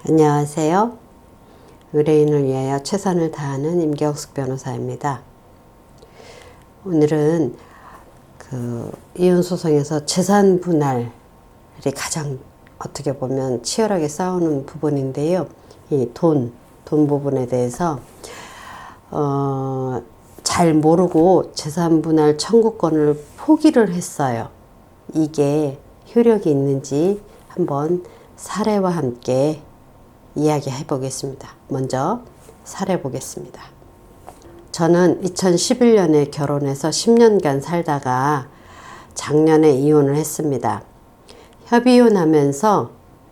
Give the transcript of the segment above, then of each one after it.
안녕하세요. 의뢰인을 위하여 최선을 다하는 임경숙 변호사입니다. 오늘은 이혼소송에서 재산 분할이 가장 어떻게 보면 치열하게 싸우는 부분인데요. 이 돈 부분에 대해서 잘 모르고 재산 분할 청구권을 포기를 했어요. 이게 효력이 있는지 한번 사례와 함께 이야기해 보겠습니다. 먼저 사례 보겠습니다. 저는 2011년에 결혼해서 10년간 살다가 작년에 이혼을 했습니다. 협의이혼하면서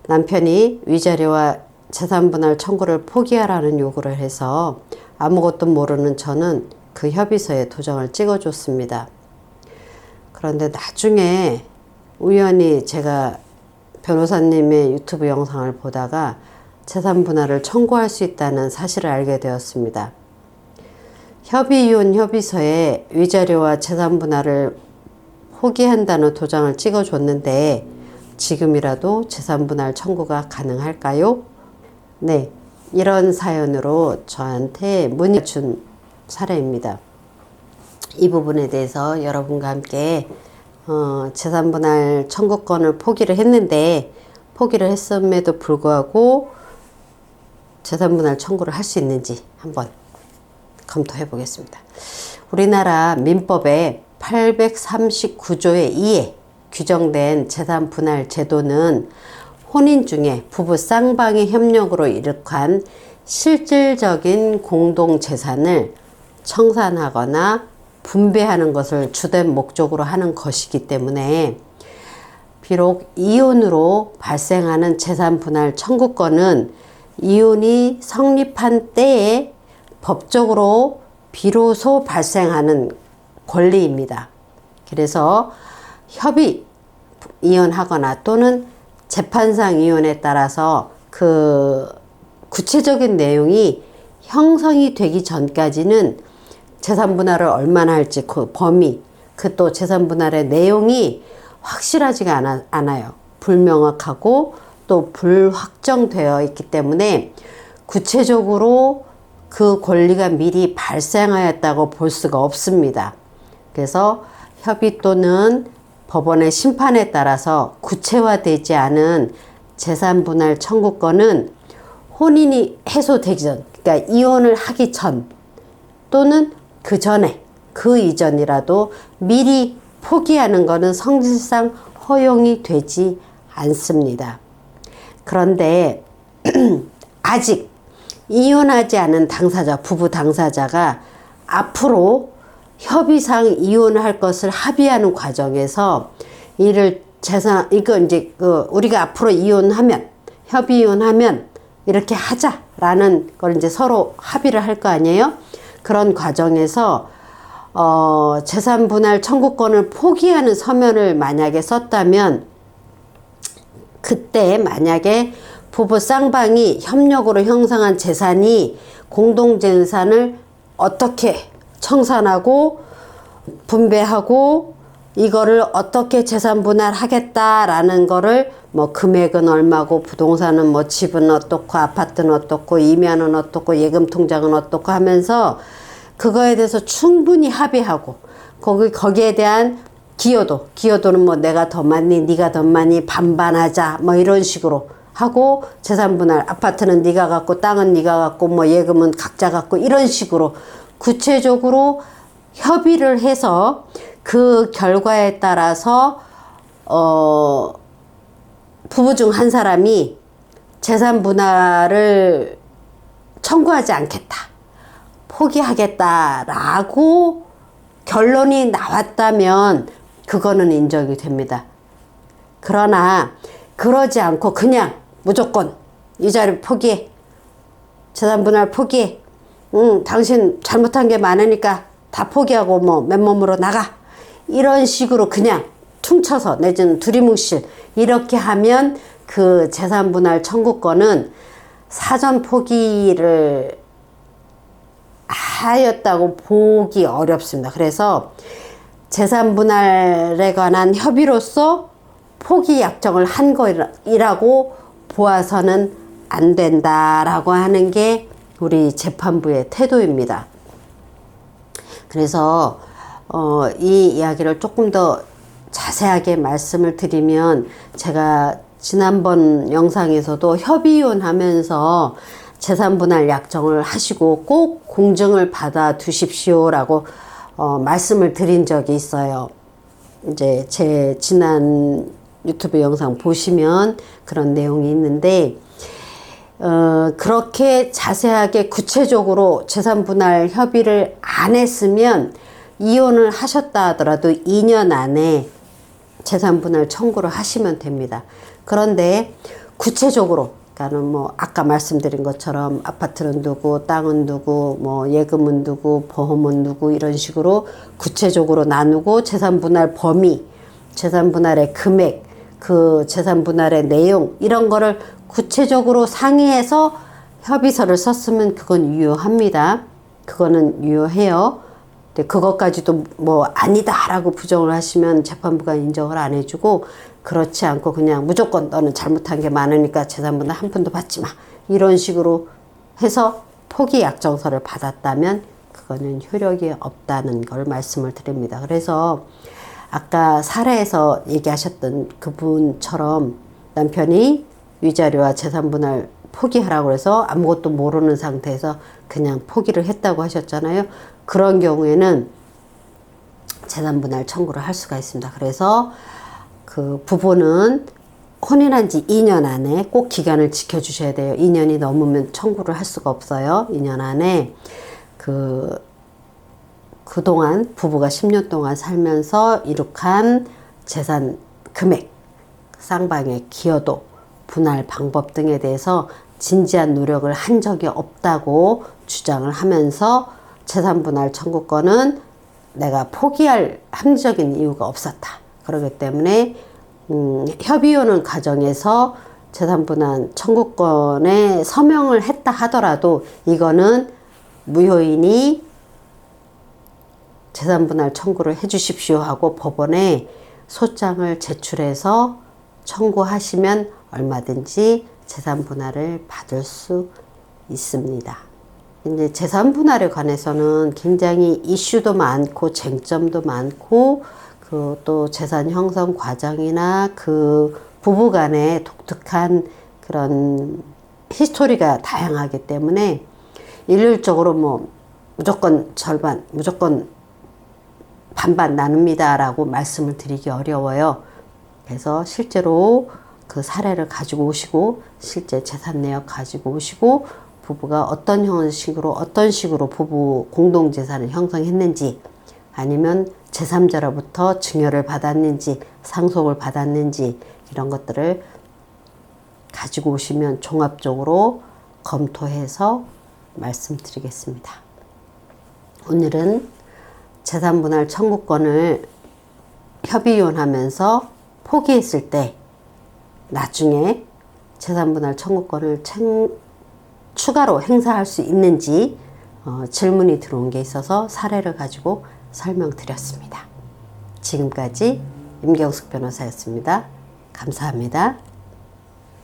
남편이 위자료와 재산분할 청구를 포기하라는 요구를 해서 아무것도 모르는 저는 그 협의서에 도장을 찍어줬습니다. 그런데 나중에 우연히 제가 변호사님의 유튜브 영상을 보다가 재산분할을 청구할 수 있다는 사실을 알게 되었습니다. 협의이혼 협의서에 위자료와 재산분할을 포기한다는 도장을 찍어줬는데 지금이라도 재산분할 청구가 가능할까요? 네, 이런 사연으로 저한테 문의 준 사례입니다. 이 부분에 대해서 여러분과 함께 재산분할 청구권을 포기를 했는데 포기를 했음에도 불구하고 재산분할 청구를 할 수 있는지 한번 검토해 보겠습니다. 우리나라 민법의 839조의 2에 규정된 재산분할 제도는 혼인 중에 부부 쌍방의 협력으로 이룩한 실질적인 공동재산을 청산하거나 분배하는 것을 주된 목적으로 하는 것이기 때문에 비록 이혼으로 발생하는 재산분할 청구권은 이혼이 성립한 때에 법적으로 비로소 발생하는 권리입니다. 그래서 협의 이혼하거나 또는 재판상 이혼에 따라서 그 구체적인 내용이 형성이 되기 전까지는 재산분할을 얼마나 할지 그 범위, 그 또 재산분할의 내용이 확실하지가 않아요. 불명확하고 또 불확정되어 있기 때문에 구체적으로 그 권리가 미리 발생하였다고 볼 수가 없습니다. 그래서 협의 또는 법원의 심판에 따라서 구체화되지 않은 재산분할 청구권은 혼인이 해소되기 전, 그러니까 이혼을 하기 전 또는 그 전에, 그 이전이라도 미리 포기하는 것은 성질상 허용이 되지 않습니다. 그런데 아직 이혼하지 않은 당사자, 부부 당사자가 앞으로 협의상 이혼할 것을 합의하는 과정에서 이거 이제 우리가 앞으로 이혼하면, 협의 이혼하면 이렇게 하자라는 걸 이제 서로 합의를 할 거 아니에요? 그런 과정에서 재산분할 청구권을 포기하는 서면을 만약에 썼다면 그때 만약에 부부 쌍방이 협력으로 형성한 재산이 공동재산을 어떻게 청산하고 분배하고 이거를 어떻게 재산분할 하겠다라는 거를 뭐 금액은 얼마고 부동산은 뭐 집은 어떻고 아파트는 어떻고 이면은 어떻고 예금통장은 어떻고 하면서 그거에 대해서 충분히 합의하고 거기에 대한 기여도는 뭐 내가 더 많니 네가 더 많니 반반하자 뭐 이런 식으로 하고 재산분할 아파트는 네가 갖고 땅은 네가 갖고 뭐 예금은 각자 갖고 이런 식으로 구체적으로 협의를 해서 그 결과에 따라서 부부 중 한 사람이 재산분할을 청구하지 않겠다, 포기하겠다라고 결론이 나왔다면 그거는 인정이 됩니다. 그러나 그러지 않고 그냥 무조건 이자를 포기해, 재산분할 포기해, 당신 잘못한 게 많으니까 다 포기하고 뭐 맨몸으로 나가, 이런 식으로 그냥 퉁쳐서 내지는 두리뭉실 이렇게 하면 그 재산분할 청구권은 사전 포기를 하였다고 보기 어렵습니다. 그래서 재산분할에 관한 협의로서 포기 약정을 한 거이라고 보아서는 안 된다라고 하는 게 우리 재판부의 태도입니다. 그래서 이 이야기를 조금 더 자세하게 말씀을 드리면, 제가 지난번 영상에서도 협의혼 하면서 재산분할 약정을 하시고 꼭 공증을 받아 두십시오라고 말씀을 드린 적이 있어요. 이제 제 지난 유튜브 영상 보시면 그런 내용이 있는데, 그렇게 자세하게 구체적으로 재산분할 협의를 안 했으면 이혼을 하셨다 하더라도 2년 안에 재산분할 청구를 하시면 됩니다. 그런데 구체적으로, 그러니까는 뭐 아까 말씀드린 것처럼 아파트는 누구, 땅은 누구, 뭐 예금은 누구, 보험은 누구, 이런 식으로 구체적으로 나누고 재산분할 범위, 재산분할의 금액, 그 재산분할의 내용, 이런 거를 구체적으로 상의해서 협의서를 썼으면 그건 유효합니다. 그거는 유효해요. 근데 그것까지도 뭐 아니다라고 부정을 하시면 재판부가 인정을 안 해주고, 그렇지 않고 그냥 무조건 너는 잘못한 게 많으니까 재산분할 한 푼도 받지 마, 이런 식으로 해서 포기 약정서를 받았다면 그거는 효력이 없다는 걸 말씀을 드립니다. 그래서 아까 사례에서 얘기하셨던 그분처럼 남편이 위자료와 재산분할 포기하라고 해서 아무것도 모르는 상태에서 그냥 포기를 했다고 하셨잖아요. 그런 경우에는 재산분할 청구를 할 수가 있습니다. 그래서 그 부부는 혼인한 지 2년 안에 꼭 기간을 지켜주셔야 돼요. 2년이 넘으면 청구를 할 수가 없어요. 2년 안에 그동안 부부가 10년 동안 살면서 이룩한 재산 금액, 쌍방의 기여도, 분할 방법 등에 대해서 진지한 노력을 한 적이 없다고 주장을 하면서 재산분할 청구권은 내가 포기할 합리적인 이유가 없었다. 그렇기 때문에 협의혼을 가정에서 재산분할 청구권에 서명을 했다 하더라도 이거는 무효이니 재산분할 청구를 해주십시오 하고 법원에 소장을 제출해서 청구하시면 얼마든지 재산분할을 받을 수 있습니다. 이제 재산분할에 관해서는 굉장히 이슈도 많고 쟁점도 많고, 그 또 재산 형성 과정이나 그 부부 간의 독특한 그런 히스토리가 다양하기 때문에 일률적으로 뭐 무조건 절반, 무조건 반반 나눕니다라고 말씀을 드리기 어려워요. 그래서 실제로 그 사례를 가지고 오시고 실제 재산 내역 가지고 오시고 부부가 어떤 형식으로 어떤 식으로 부부 공동재산을 형성했는지, 아니면 제3자로부터 증여를 받았는지 상속을 받았는지, 이런 것들을 가지고 오시면 종합적으로 검토해서 말씀드리겠습니다. 오늘은 재산분할 청구권을 협의혼하면서 포기했을 때 나중에 재산분할 청구권을 추가로 행사할 수 있는지 질문이 들어온 게 있어서 사례를 가지고 설명드렸습니다. 지금까지 임경숙 변호사였습니다. 감사합니다.